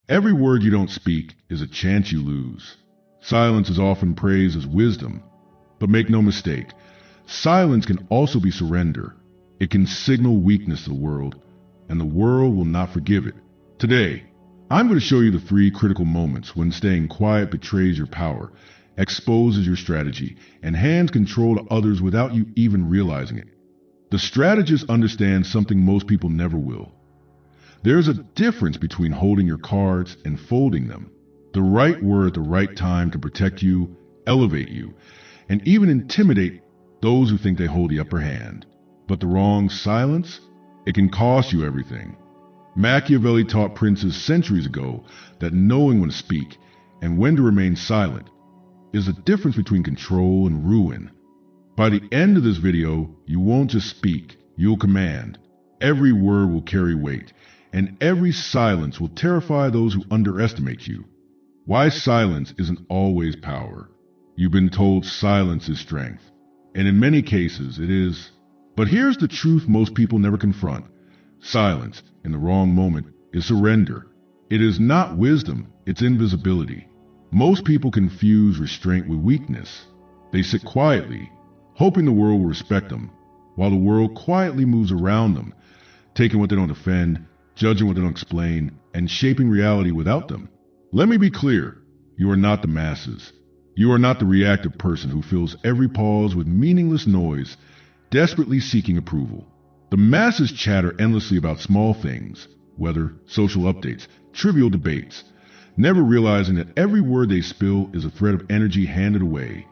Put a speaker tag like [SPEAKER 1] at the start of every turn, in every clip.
[SPEAKER 1] Every word you don't speak is a chance you lose. Silence is often praised as wisdom, but make no mistake, silence can also be surrender. It can signal weakness to the world, and the world will not forgive it. Today, I'm going to show you the 3 critical moments when staying quiet betrays your power, exposes your strategy, and hands control to others without you even realizing it. The strategist understands something most people never will. There's a difference between holding your cards and folding them. The right word at the right time can protect you, elevate you, and even intimidate those who think they hold the upper hand. But the wrong silence, it can cost you everything. Machiavelli taught princes centuries ago that knowing when to speak and when to remain silent is the difference between control and ruin. By the end of this video, you won't just speak, you'll command. Every word will carry weight, and every silence will terrify those who underestimate you. Why silence isn't always power. You've been told silence is strength, and in many cases it is. But here's the truth most people never confront. Silence, in the wrong moment, is surrender. It is not wisdom, it's invisibility. Most people confuse restraint with weakness. They sit quietly, hoping the world will respect them, while the world quietly moves around them, taking what they don't defend, judging what they don't explain, and shaping reality without them. Let me be clear, you are not the masses. You are not the reactive person who fills every pause with meaningless noise, desperately seeking approval. The masses chatter endlessly about small things, weather, social updates, trivial debates, never realizing that every word they spill is a thread of energy handed away.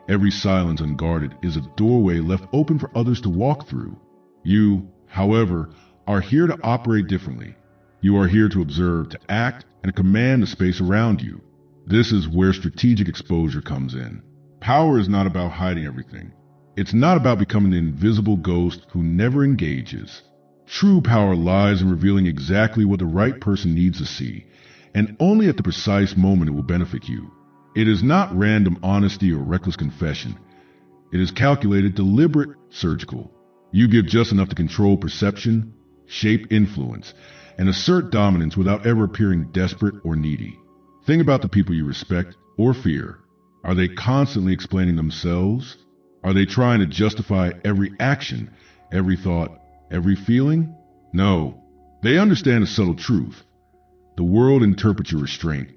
[SPEAKER 1] Every silence unguarded is a doorway left open for others to walk through. You, however, are here to operate differently. You are here to observe, to act, and to command the space around you. This is where strategic exposure comes in. Power is not about hiding everything. It's not about becoming the invisible ghost who never engages. True power lies in revealing exactly what the right person needs to see, and only at the precise moment it will benefit you. It is not random honesty or reckless confession. It is calculated, deliberate, surgical. You give just enough to control perception, shape influence, and assert dominance without ever appearing desperate or needy. Think about the people you respect or fear. Are they constantly explaining themselves? Are they trying to justify every action, every thought, every feeling? No. They understand a subtle truth. The world interprets your restraint,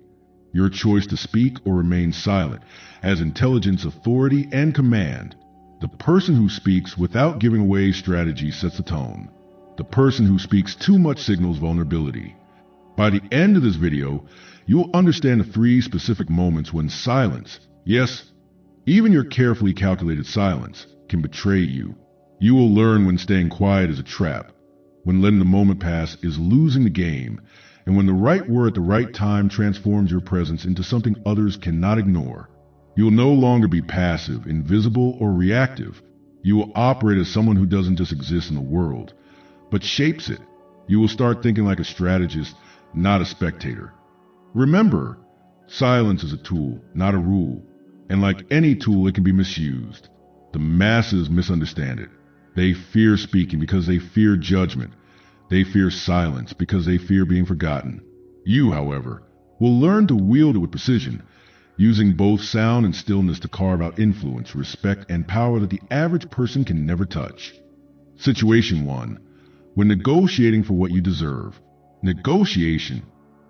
[SPEAKER 1] your choice to speak or remain silent, as intelligence, authority, and command. The person who speaks without giving away strategy sets the tone. The person who speaks too much signals vulnerability. By the end of this video, you will understand the 3 specific moments when silence, yes, even your carefully calculated silence, can betray you. You will learn when staying quiet is a trap, when letting the moment pass is losing the game, and when the right word at the right time transforms your presence into something others cannot ignore. You will no longer be passive, invisible, or reactive. You will operate as someone who doesn't just exist in the world, but shapes it. You will start thinking like a strategist, not a spectator. Remember, silence is a tool, not a rule. And like any tool, it can be misused. The masses misunderstand it. They fear speaking because they fear judgment. They fear silence because they fear being forgotten. You, however, will learn to wield it with precision, using both sound and stillness to carve out influence, respect, and power that the average person can never touch. Situation 1. When negotiating for what you deserve. Negotiation.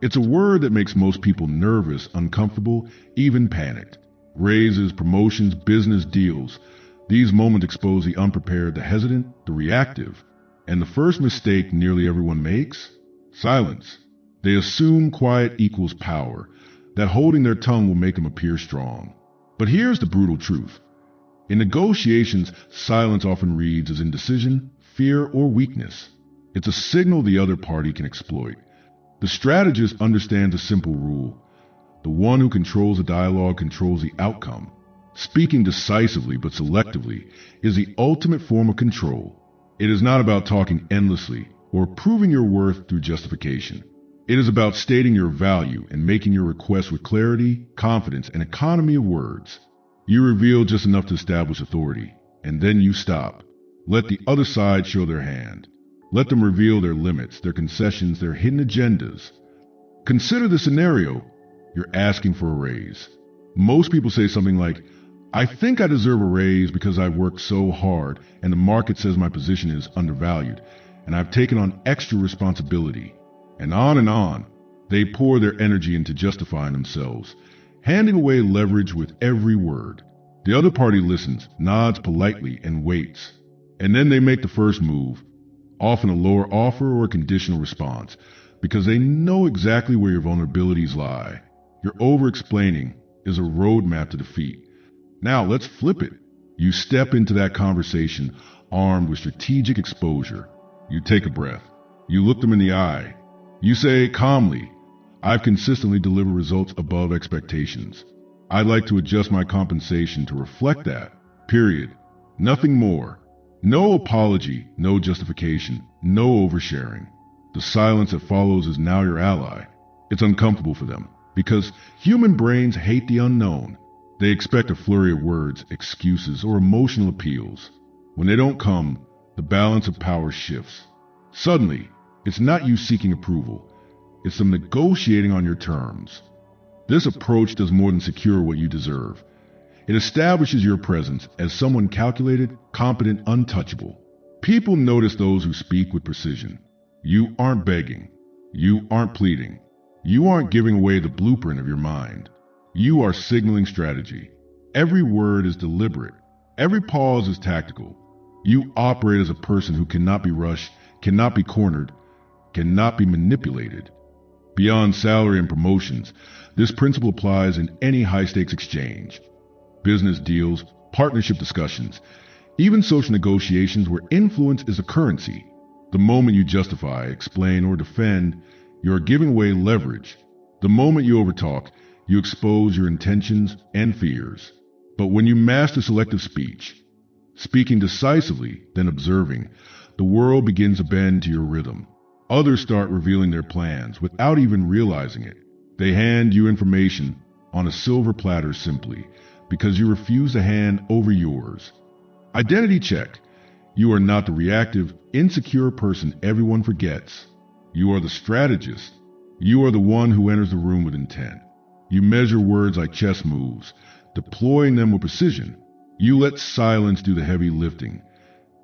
[SPEAKER 1] It's a word that makes most people nervous, uncomfortable, even panicked. Raises, promotions, business deals. These moments expose the unprepared, the hesitant, the reactive. And the first mistake nearly everyone makes? Silence. They assume quiet equals power, that holding their tongue will make them appear strong. But here's the brutal truth. In negotiations, silence often reads as indecision, fear, or weakness. It's a signal the other party can exploit. The strategist understands a simple rule. The one who controls the dialogue controls the outcome. Speaking decisively but selectively is the ultimate form of control. It is not about talking endlessly or proving your worth through justification. It is about stating your value and making your request with clarity, confidence, and economy of words. You reveal just enough to establish authority, and then you stop. Let the other side show their hand. Let them reveal their limits, their concessions, their hidden agendas. Consider the scenario. You're asking for a raise. Most people say something like, I think I deserve a raise because I've worked so hard and the market says my position is undervalued and I've taken on extra responsibility. And on and on. They pour their energy into justifying themselves, handing away leverage with every word. The other party listens, nods politely, and waits. And then they make the first move, often a lower offer or a conditional response, because they know exactly where your vulnerabilities lie. Your over-explaining is a roadmap to defeat. Now let's flip it. You step into that conversation armed with strategic exposure. You take a breath. You look them in the eye. You say calmly, I've consistently delivered results above expectations. I'd like to adjust my compensation to reflect that. Period. Nothing more. No apology, no justification, no oversharing. The silence that follows is now your ally. It's uncomfortable for them because human brains hate the unknown. They expect a flurry of words, excuses, or emotional appeals. When they don't come, the balance of power shifts. Suddenly, it's not you seeking approval. It's them negotiating on your terms. This approach does more than secure what you deserve. It establishes your presence as someone calculated, competent, untouchable. People notice those who speak with precision. You aren't begging. You aren't pleading. You aren't giving away the blueprint of your mind. You are signaling strategy. Every word is deliberate. Every pause is tactical. You operate as a person who cannot be rushed, cannot be cornered, cannot be manipulated. Beyond salary and promotions, this principle applies in any high-stakes exchange. Business deals, partnership discussions, even social negotiations where influence is a currency. The moment you justify, explain, or defend, you are giving away leverage. The moment you overtalk, you expose your intentions and fears. But when you master selective speech, speaking decisively, then observing, the world begins to bend to your rhythm. Others start revealing their plans without even realizing it. They hand you information on a silver platter simply because you refuse to hand over yours. Identity check. You are not the reactive, insecure person everyone forgets. You are the strategist. You are the one who enters the room with intent. You measure words like chess moves, deploying them with precision. You let silence do the heavy lifting,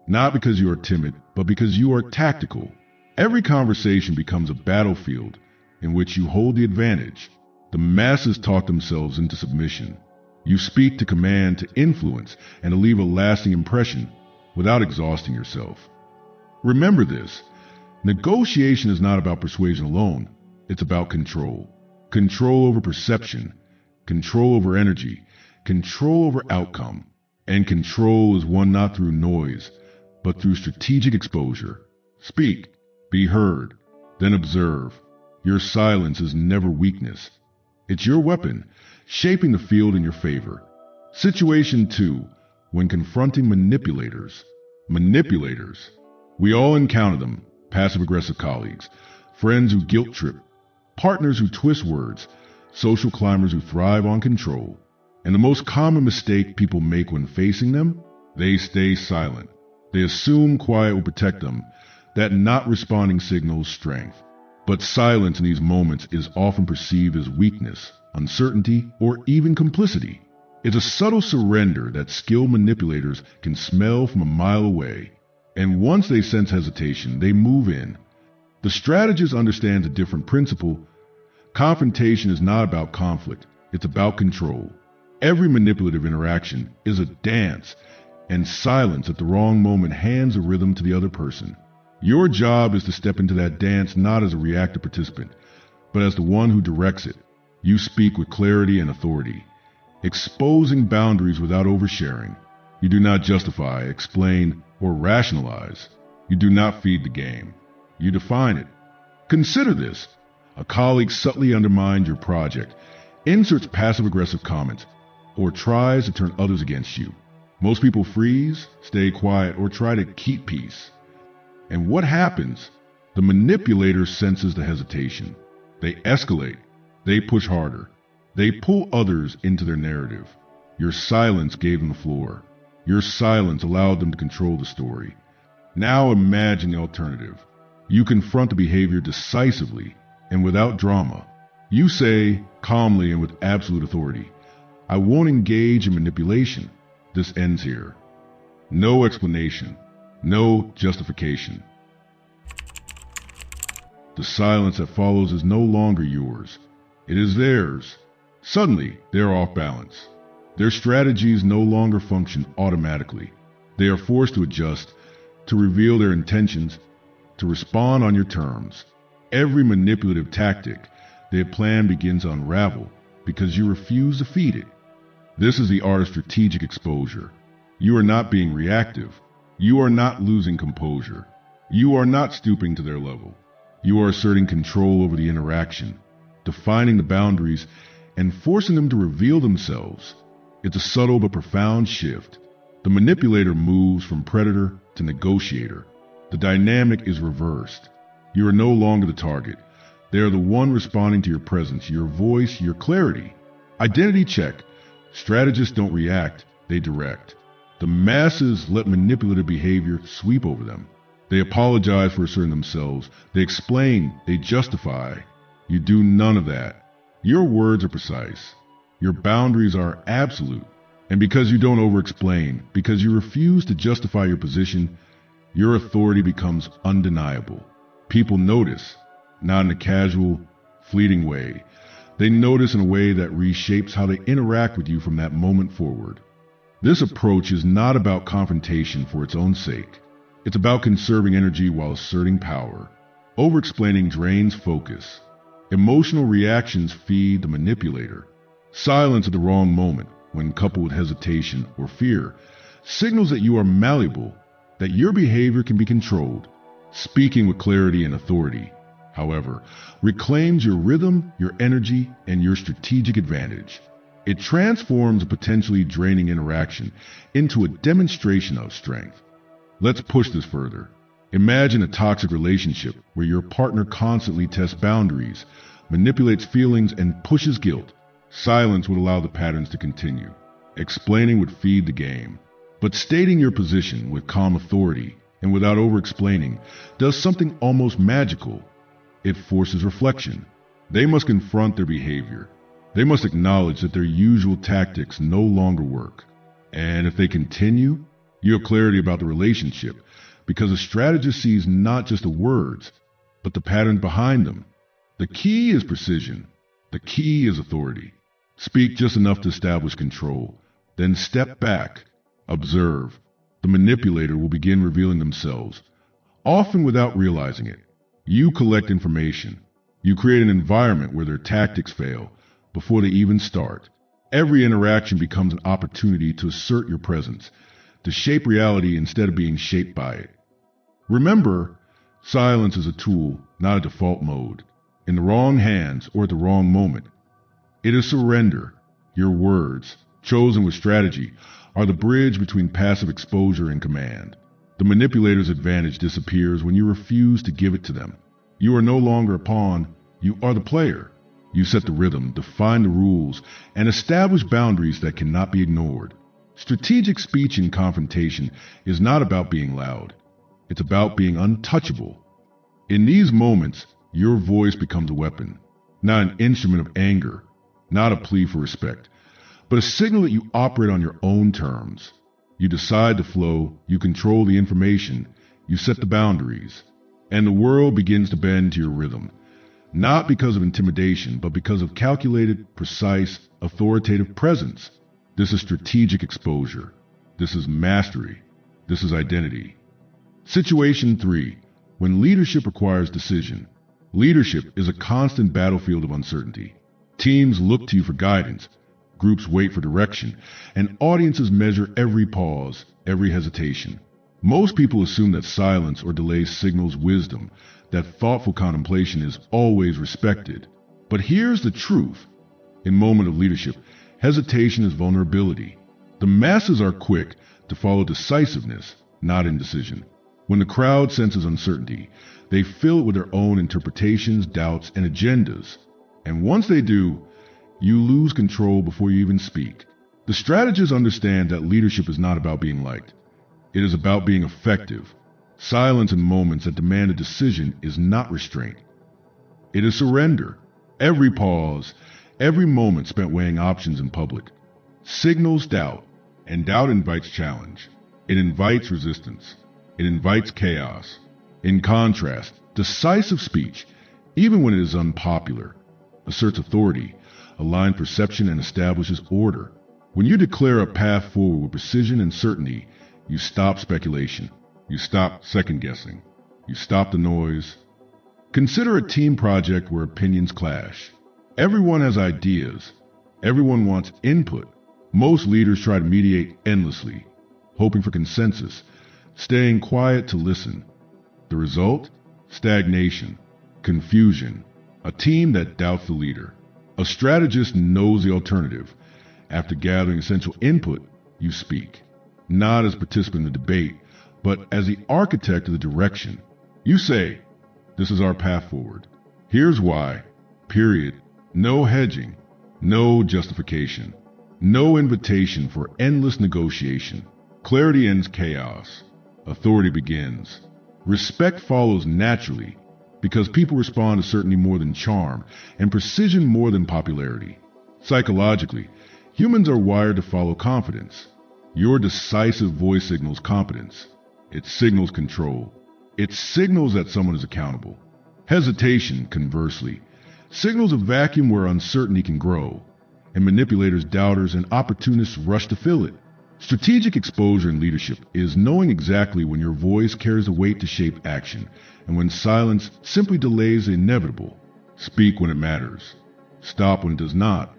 [SPEAKER 1] not because you are timid, but because you are tactical. Every conversation becomes a battlefield in which you hold the advantage. The masses talk themselves into submission. You speak to command, to influence, and to leave a lasting impression without exhausting yourself. Remember this. Negotiation is not about persuasion alone. It's about control. Control over perception, control over energy, control over outcome. And control is won not through noise, but through strategic exposure. Speak, be heard, then observe. Your silence is never weakness. It's your weapon, shaping the field in your favor. Situation 2. When confronting manipulators. Manipulators. We all encounter them. Passive-aggressive colleagues, friends who guilt trip, partners who twist words, social climbers who thrive on control. And the most common mistake people make when facing them? They stay silent. They assume quiet will protect them, that not responding signals strength. But silence in these moments is often perceived as weakness, uncertainty, or even complicity. It's a subtle surrender that skilled manipulators can smell from a mile away. And once they sense hesitation, they move in. The strategist understands a different principle. Confrontation is not about conflict, it's about control. Every manipulative interaction is a dance, and silence at the wrong moment hands a rhythm to the other person. Your job is to step into that dance not as a reactive participant, but as the one who directs it. You speak with clarity and authority, exposing boundaries without oversharing. You do not justify, explain, or rationalize. You do not feed the game. You define it. Consider this. A colleague subtly undermines your project, inserts passive-aggressive comments, or tries to turn others against you. Most people freeze, stay quiet, or try to keep peace. And what happens? The manipulator senses the hesitation. They escalate. They push harder. They pull others into their narrative. Your silence gave them the floor. Your silence allowed them to control the story. Now imagine the alternative. You confront the behavior decisively. and without drama. You say, calmly and with absolute authority, "I won't engage in manipulation. This ends here." No explanation, no justification. The silence that follows is no longer yours. It is theirs. Suddenly, they are off balance. Their strategies no longer function automatically. They are forced to adjust, to reveal their intentions, to respond on your terms. Every manipulative tactic they have planned begins to unravel because you refuse to feed it. This is the art of strategic exposure. You are not being reactive. You are not losing composure. You are not stooping to their level. You are asserting control over the interaction, defining the boundaries, and forcing them to reveal themselves. It's a subtle but profound shift. The manipulator moves from predator to negotiator. The dynamic is reversed. You are no longer the target. They are the one responding to your presence, your voice, your clarity. Identity check. Strategists don't react, they direct. The masses let manipulative behavior sweep over them. They apologize for asserting themselves. They explain, they justify. You do none of that. Your words are precise. Your boundaries are absolute. And because you don't over-explain, because you refuse to justify your position, your authority becomes undeniable. People notice, not in a casual, fleeting way. They notice in a way that reshapes how they interact with you from that moment forward. This approach is not about confrontation for its own sake. It's about conserving energy while asserting power. Over-explaining drains focus. Emotional reactions feed the manipulator. Silence at the wrong moment, when coupled with hesitation or fear, signals that you are malleable, that your behavior can be controlled. Speaking with clarity and authority, however, reclaims your rhythm, your energy, and your strategic advantage. It transforms a potentially draining interaction into a demonstration of strength. Let's push this further. Imagine a toxic relationship where your partner constantly tests boundaries, manipulates feelings, and pushes guilt. Silence would allow the patterns to continue. Explaining would feed the game. But stating your position with calm authority and without over-explaining does something almost magical. It forces reflection. They must confront their behavior. They must acknowledge that their usual tactics no longer work. And if they continue, you have clarity about the relationship, because a strategist sees not just the words, but the pattern behind them. The key is precision. The key is authority. Speak just enough to establish control, then step back, observe. The manipulator will begin revealing themselves, often without realizing it. You collect information. You create an environment where their tactics fail before they even start. Every interaction becomes an opportunity to assert your presence, to shape reality instead of being shaped by it. Remember, silence is a tool, not a default mode. In the wrong hands or at the wrong moment, it is surrender. Your words, chosen with strategy, are the bridge between passive exposure and command. The manipulator's advantage disappears when you refuse to give it to them. You are no longer a pawn, you are the player. You set the rhythm, define the rules, and establish boundaries that cannot be ignored. Strategic speech in confrontation is not about being loud. It's about being untouchable. In these moments, your voice becomes a weapon, not an instrument of anger, not a plea for respect, but a signal that you operate on your own terms. You decide the flow, you control the information, you set the boundaries, and the world begins to bend to your rhythm. Not because of intimidation, but because of calculated, precise, authoritative presence. This is strategic exposure. This is mastery. This is identity. Situation 3. When leadership requires decision. Leadership is a constant battlefield of uncertainty. Teams look to you for guidance. Groups wait for direction. And audiences measure every pause, every hesitation. Most people assume that silence or delay signals wisdom, that thoughtful contemplation is always respected. But here's the truth. In moment of leadership, hesitation is vulnerability. The masses are quick to follow decisiveness, not indecision. When the crowd senses uncertainty, they fill it with their own interpretations, doubts, and agendas. And once they do, you lose control before you even speak. The strategists understand that leadership is not about being liked. It is about being effective. Silence in moments that demand a decision is not restraint. It is surrender. Every pause, every moment spent weighing options in public, signals doubt, and doubt invites challenge. It invites resistance. It invites chaos. In contrast, decisive speech, even when it is unpopular, asserts authority, aligns perception, and establishes order. When you declare a path forward with precision and certainty, you stop speculation. You stop second-guessing. You stop the noise. Consider a team project where opinions clash. Everyone has ideas. Everyone wants input. Most leaders try to mediate endlessly, hoping for consensus, staying quiet to listen. The result? Stagnation, confusion, a team that doubts the leader. A strategist knows the alternative. After gathering essential input, you speak, not as a participant in the debate, but as the architect of the direction. You say, "This is our path forward. Here's why. Period. No hedging. No justification. No invitation for endless negotiation. Clarity ends chaos. Authority begins. Respect follows naturally because people respond to certainty more than charm and precision more than popularity. Psychologically, humans are wired to follow confidence. Your decisive voice signals competence. It signals control. It signals that someone is accountable. Hesitation, conversely, signals a vacuum where uncertainty can grow, and manipulators, doubters, and opportunists rush to fill it. Strategic exposure in leadership is knowing exactly when your voice carries the weight to shape action, and when silence simply delays the inevitable. Speak when it matters. Stop when it does not.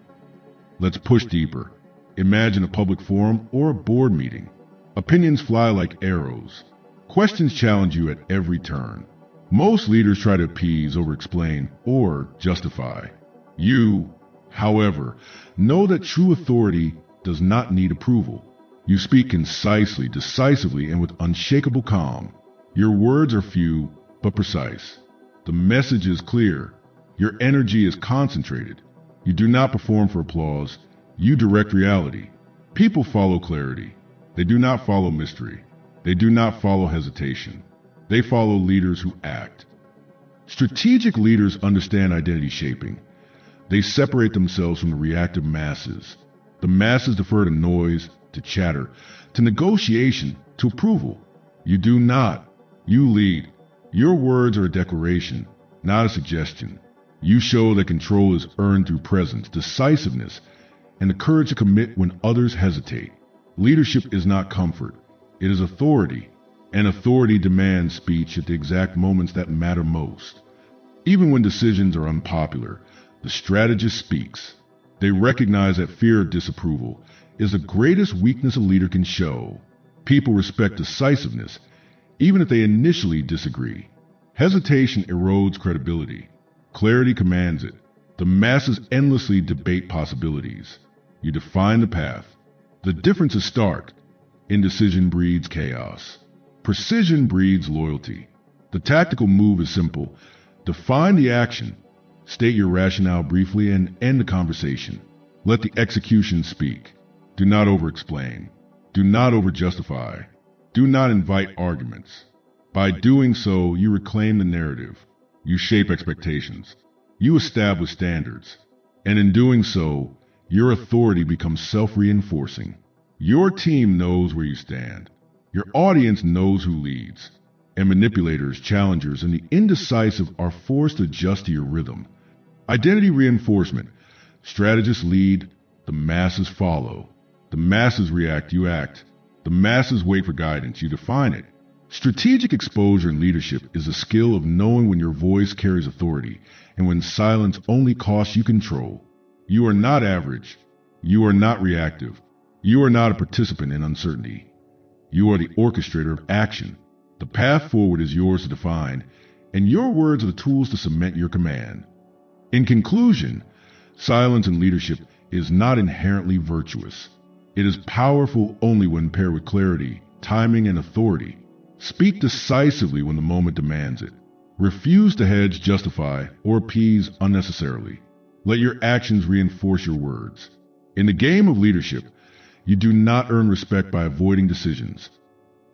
[SPEAKER 1] Let's push deeper. Imagine a public forum or a board meeting. Opinions fly like arrows. Questions challenge you at every turn. Most leaders try to appease, over-explain, or justify. You, however, know that true authority does not need approval. You speak concisely, decisively, and with unshakable calm. Your words are few, but precise. The message is clear. Your energy is concentrated. You do not perform for applause. You direct reality. People follow clarity. They do not follow mystery. They do not follow hesitation. They follow leaders who act. Strategic leaders understand identity shaping. They separate themselves from the reactive masses. The masses defer to noise, to chatter, to negotiation, to approval. You do not. You lead. Your words are a declaration, not a suggestion. You show that control is earned through presence, decisiveness, and the courage to commit when others hesitate. Leadership is not comfort. It is authority. And authority demands speech at the exact moments that matter most. Even when decisions are unpopular, the strategist speaks. They recognize that fear of disapproval is the greatest weakness a leader can show. People respect decisiveness, even if they initially disagree. Hesitation erodes credibility. Clarity commands it. The masses endlessly debate possibilities. You define the path. The difference is stark. Indecision breeds chaos. Precision breeds loyalty. The tactical move is simple. Define the action. State your rationale briefly and end the conversation. Let the execution speak. Do not over-explain. Do not over-justify. Do not invite arguments. By doing so, you reclaim the narrative. You shape expectations. You establish standards. And in doing so, your authority becomes self-reinforcing. Your team knows where you stand. Your audience knows who leads. And manipulators, challengers, and the indecisive are forced to adjust to your rhythm. Identity reinforcement. Strategists lead, the masses follow. The masses react, you act. The masses wait for guidance, you define it. Strategic exposure in leadership is the skill of knowing when your voice carries authority and when silence only costs you control. You are not average. You are not reactive. You are not a participant in uncertainty. You are the orchestrator of action. The path forward is yours to define, and your words are the tools to cement your command. In conclusion, silence in leadership is not inherently virtuous. It is powerful only when paired with clarity, timing, and authority. Speak decisively when the moment demands it. Refuse to hedge, justify, or appease unnecessarily. Let your actions reinforce your words. In the game of leadership, you do not earn respect by avoiding decisions.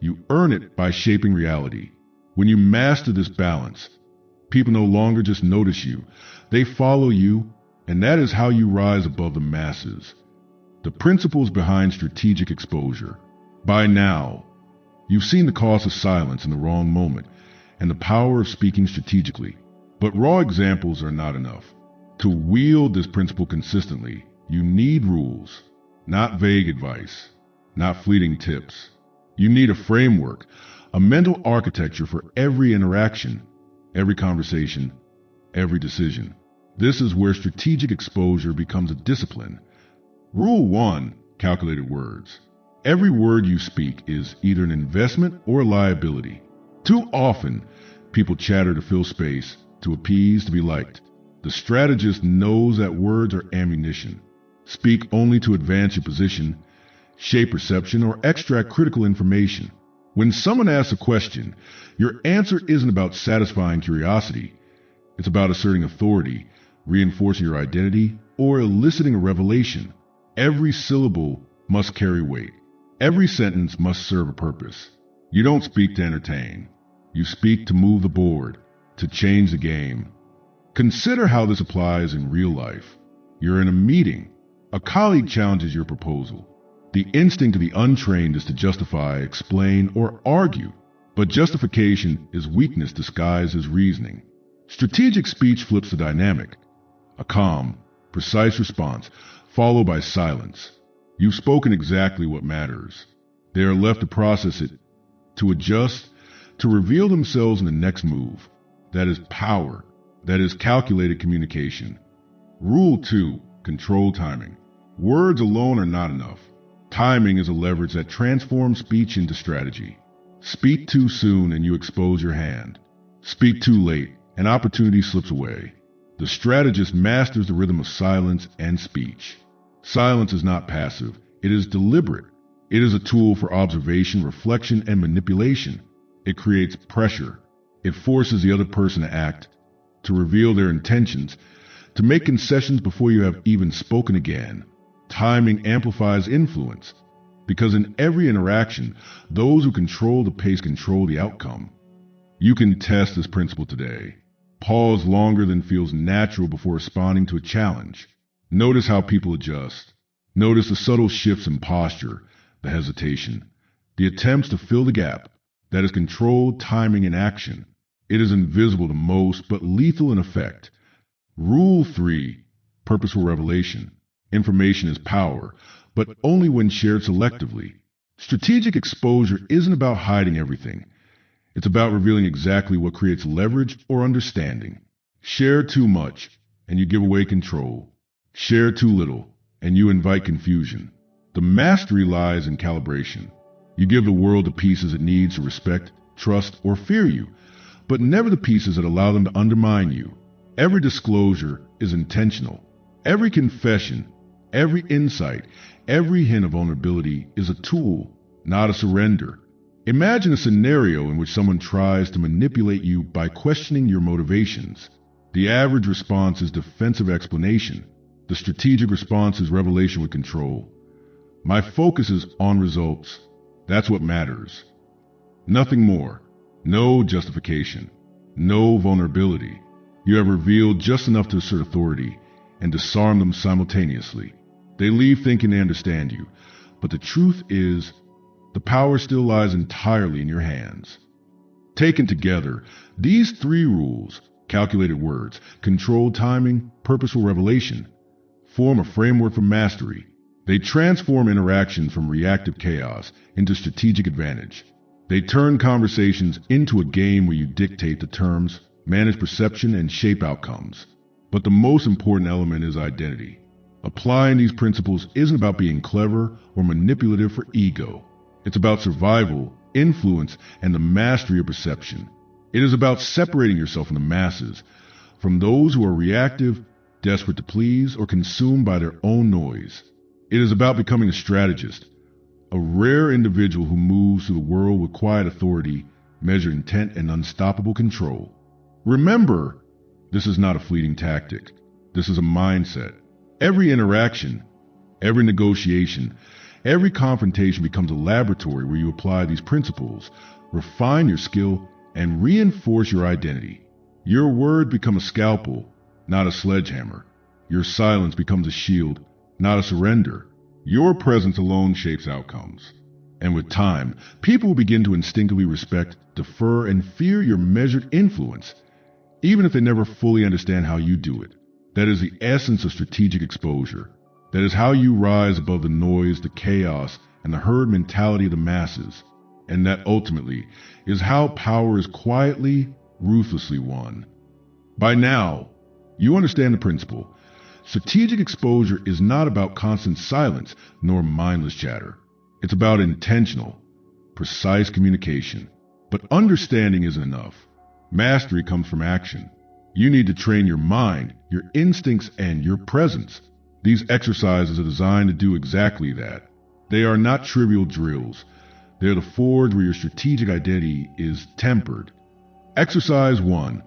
[SPEAKER 1] You earn it by shaping reality. When you master this balance, People no longer just notice you, they follow you, and that is how you rise above the masses. The principles behind strategic exposure. By now, you've seen the cost of silence in the wrong moment and the power of speaking strategically. But raw examples are not enough. To wield this principle consistently, you need rules, not vague advice, not fleeting tips. You need a framework, a mental architecture for every interaction, every conversation, every decision. This is where strategic exposure becomes a discipline. Rule 1, calculated words. Every word you speak is either an investment or a liability. Too often, people chatter to fill space, to appease, to be liked. The strategist knows that words are ammunition. Speak only to advance your position, shape perception, or extract critical information. When someone asks a question, your answer isn't about satisfying curiosity. It's about asserting authority, reinforcing your identity, or eliciting a revelation. Every syllable must carry weight. Every sentence must serve a purpose. You don't speak to entertain. You speak to move the board, to change the game. Consider how this applies in real life. You're in a meeting. A colleague challenges your proposal. The instinct of the untrained is to justify, explain, or argue. But justification is weakness disguised as reasoning. Strategic speech flips the dynamic. A calm, precise response, followed by silence. You've spoken exactly what matters. They are left to process it, to adjust, to reveal themselves in the next move. That is power. That is calculated communication. Rule 2, control timing. Words alone are not enough. Timing is a leverage that transforms speech into strategy. Speak too soon and you expose your hand. Speak too late, and opportunity slips away. The strategist masters the rhythm of silence and speech. Silence is not passive, it is deliberate. It is a tool for observation, reflection, and manipulation. It creates pressure. It forces the other person to act, to reveal their intentions, to make concessions before you have even spoken again. Timing amplifies influence, because in every interaction, those who control the pace control the outcome. You can test this principle today. Pause longer than feels natural before responding to a challenge. Notice how people adjust. Notice the subtle shifts in posture, the hesitation, the attempts to fill the gap. That is controlled timing in action. It is invisible to most, but lethal in effect. Rule 3, purposeful revelation. Information is power, but only when shared selectively. Strategic exposure isn't about hiding everything. It's about revealing exactly what creates leverage or understanding. Share too much, and you give away control. Share too little, and you invite confusion. The mastery lies in calibration. You give the world the pieces it needs to respect, trust, or fear you, but never the pieces that allow them to undermine you. Every disclosure is intentional. Every confession, every insight, every hint of vulnerability is a tool, not a surrender. Imagine a scenario in which someone tries to manipulate you by questioning your motivations. The average response is defensive explanation. The strategic response is revelation with control. My focus is on results. That's what matters. Nothing more. No justification. No vulnerability. You have revealed just enough to assert authority and disarm them simultaneously. They leave thinking they understand you, but the truth is, the power still lies entirely in your hands. Taken together, these 3 rules, calculated words, controlled timing, purposeful revelation, form a framework for mastery. They transform interaction from reactive chaos into strategic advantage. They turn conversations into a game where you dictate the terms, manage perception, and shape outcomes. But the most important element is identity. Applying these principles isn't about being clever or manipulative for ego. It's about survival, influence, and the mastery of perception. It is about separating yourself from the masses, from those who are reactive, desperate to please, or consumed by their own noise. It is about becoming a strategist, a rare individual who moves through the world with quiet authority, measured intent, and unstoppable control. Remember, this is not a fleeting tactic. This is a mindset. Every interaction, every negotiation, every confrontation becomes a laboratory where you apply these principles, refine your skill, and reinforce your identity. Your word becomes a scalpel, not a sledgehammer. Your silence becomes a shield, not a surrender. Your presence alone shapes outcomes. And with time, people will begin to instinctively respect, defer, and fear your measured influence, even if they never fully understand how you do it. That is the essence of strategic exposure. That is how you rise above the noise, the chaos, and the herd mentality of the masses. And that ultimately is how power is quietly, ruthlessly won. By now, you understand the principle. Strategic exposure is not about constant silence nor mindless chatter. It's about intentional, precise communication. But understanding isn't enough. Mastery comes from action. You need to train your mind, your instincts, and your presence. These exercises are designed to do exactly that. They are not trivial drills. They're the forge where your strategic identity is tempered. Exercise 1.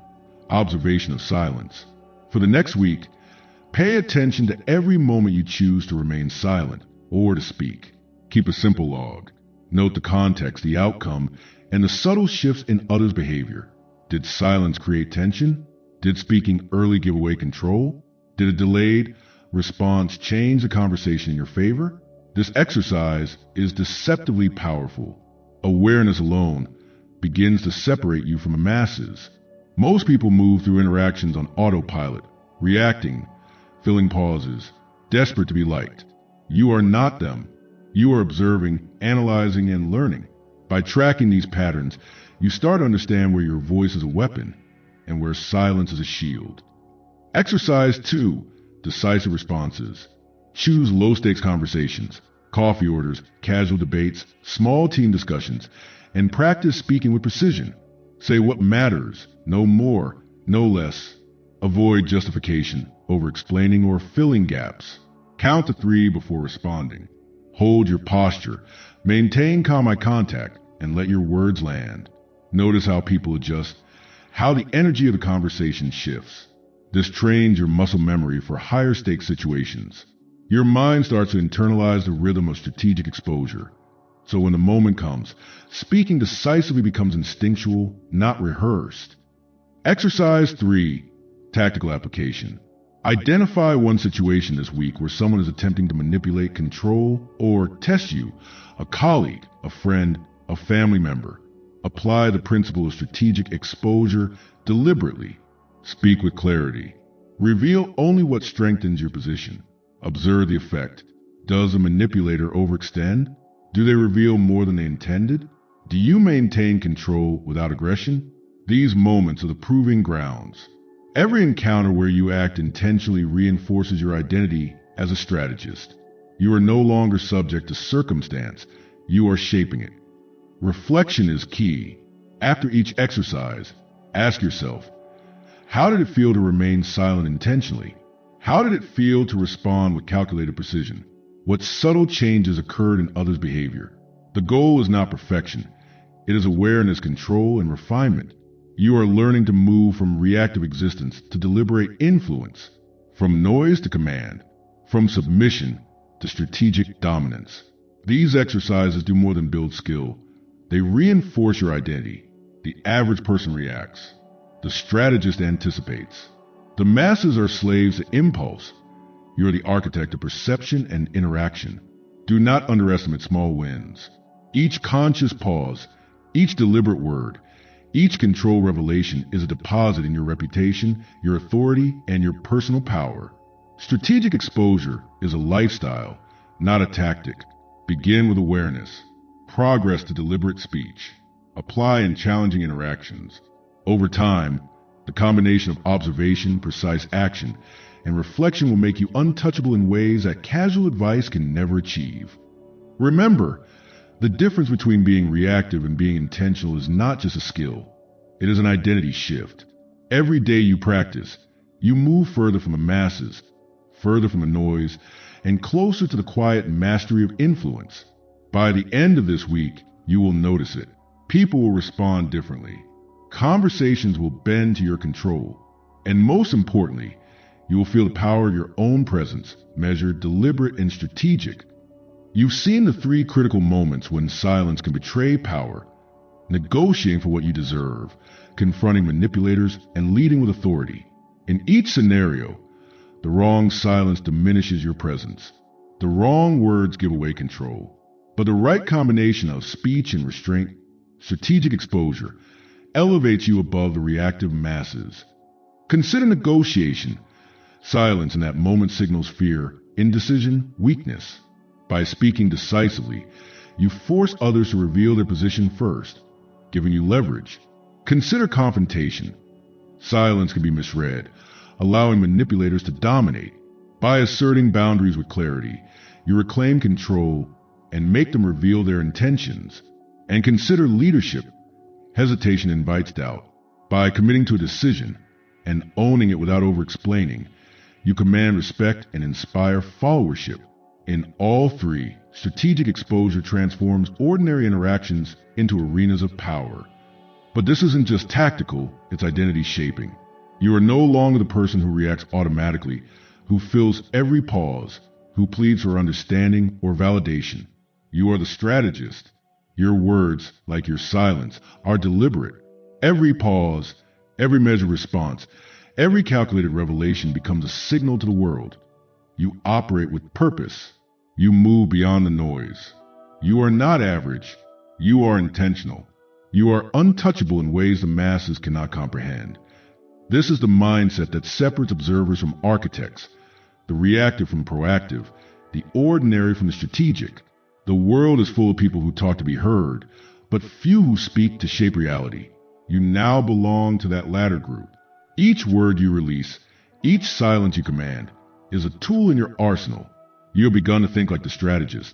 [SPEAKER 1] Observation of silence. For the next week, pay attention to every moment you choose to remain silent or to speak. Keep a simple log. Note the context, the outcome, and the subtle shifts in others' behavior. Did silence create tension? Did speaking early give away control? Did a delayed response change the conversation in your favor? This exercise is deceptively powerful. Awareness alone begins to separate you from the masses. Most people move through interactions on autopilot, reacting, filling pauses, desperate to be liked. You are not them. You are observing, analyzing, and learning. By tracking these patterns, you start to understand where your voice is a weapon and where silence is a shield. Exercise 2. Decisive responses. Choose low-stakes conversations, coffee orders, casual debates, small team discussions, and practice speaking with precision. Say what matters, no more, no less. Avoid justification, over-explaining, or filling gaps. Count to 3 before responding. Hold your posture, maintain calm eye contact, and let your words land. Notice how people adjust, how the energy of the conversation shifts. This trains your muscle memory for higher stakes situations. Your mind starts to internalize the rhythm of strategic exposure. So when the moment comes, speaking decisively becomes instinctual, not rehearsed. Exercise 3. Tactical application. Identify one situation this week where someone is attempting to manipulate, control, or test you. A colleague, a friend, a family member. Apply the principle of strategic exposure deliberately. Speak with clarity. Reveal only what strengthens your position. Observe the effect. Does a manipulator overextend? Do they reveal more than they intended? Do you maintain control without aggression? These moments are the proving grounds. Every encounter where you act intentionally reinforces your identity as a strategist. You are no longer subject to circumstance. You are shaping it. Reflection is key. After each exercise, ask yourself, how did it feel to remain silent intentionally? How did it feel to respond with calculated precision? What subtle changes occurred in others' behavior? The goal is not perfection. It is awareness, control, and refinement. You are learning to move from reactive existence to deliberate influence, from noise to command, from submission to strategic dominance. These exercises do more than build skill. They reinforce your identity. The average person reacts. The strategist anticipates. The masses are slaves to impulse. You are the architect of perception and interaction. Do not underestimate small wins. Each conscious pause, each deliberate word, each control revelation is a deposit in your reputation, your authority, and your personal power. Strategic exposure is a lifestyle, not a tactic. Begin with awareness. Progress to deliberate speech. Apply in challenging interactions. Over time, the combination of observation, precise action, and reflection will make you untouchable in ways that casual advice can never achieve. Remember, the difference between being reactive and being intentional is not just a skill. It is an identity shift. Every day you practice, you move further from the masses, further from the noise, and closer to the quiet mastery of influence. By the end of this week, you will notice it. People will respond differently. Conversations will bend to your control. And most importantly, you will feel the power of your own presence, measured, deliberate, and strategic. You've seen the 3 critical moments when silence can betray power. negotiating for what you deserve, confronting manipulators, and leading with authority. In each scenario, the wrong silence diminishes your presence. The wrong words give away control. But the right combination of speech and restraint, strategic exposure, elevates you above the reactive masses. Consider negotiation. Silence in that moment signals fear, indecision, weakness. By speaking decisively, you force others to reveal their position first, giving you leverage. Consider confrontation. Silence can be misread, allowing manipulators to dominate. By asserting boundaries with clarity, you reclaim control and make them reveal their intentions. And consider leadership. Hesitation invites doubt. By committing to a decision and owning it without over-explaining, you command respect and inspire followership. In all three, strategic exposure transforms ordinary interactions into arenas of power. But this isn't just tactical, it's identity shaping. You are no longer the person who reacts automatically, who fills every pause, who pleads for understanding or validation. You are the strategist. Your words, like your silence, are deliberate. Every pause, every measured response, every calculated revelation becomes a signal to the world. You operate with purpose. You move beyond the noise. You are not average. You are intentional. You are untouchable in ways the masses cannot comprehend. This is the mindset that separates observers from architects, the reactive from proactive, the ordinary from the strategic. The world is full of people who talk to be heard, but few who speak to shape reality. You now belong to that latter group. Each word you release, each silence you command, is a tool in your arsenal. You have begun to think like the strategist,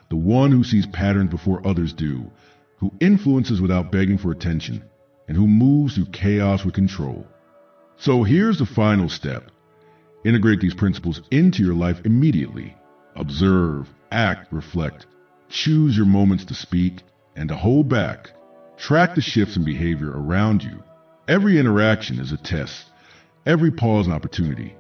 [SPEAKER 1] the one who sees patterns before others do, who influences without begging for attention, and who moves through chaos with control. So here's the final step. Integrate these principles into your life immediately. Observe, act, reflect. Choose your moments to speak and to hold back. Track the shifts in behavior around you. Every interaction is a test. Every pause an opportunity.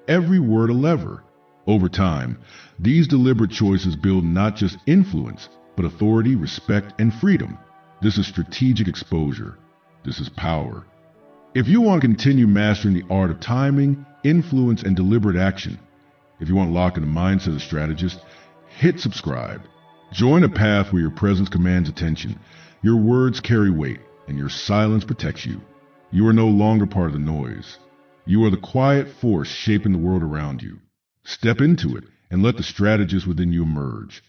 [SPEAKER 1] Every word a lever. Over time, these deliberate choices build not just influence, but authority, respect, and freedom. This is strategic exposure. This is power. If you want to continue mastering the art of timing, influence, and deliberate action, if you want to lock in the mindset of a strategist, hit subscribe. Join a path where your presence commands attention, your words carry weight, and your silence protects you. You are no longer part of the noise. You are the quiet force shaping the world around you. Step into it and let the strategist within you emerge.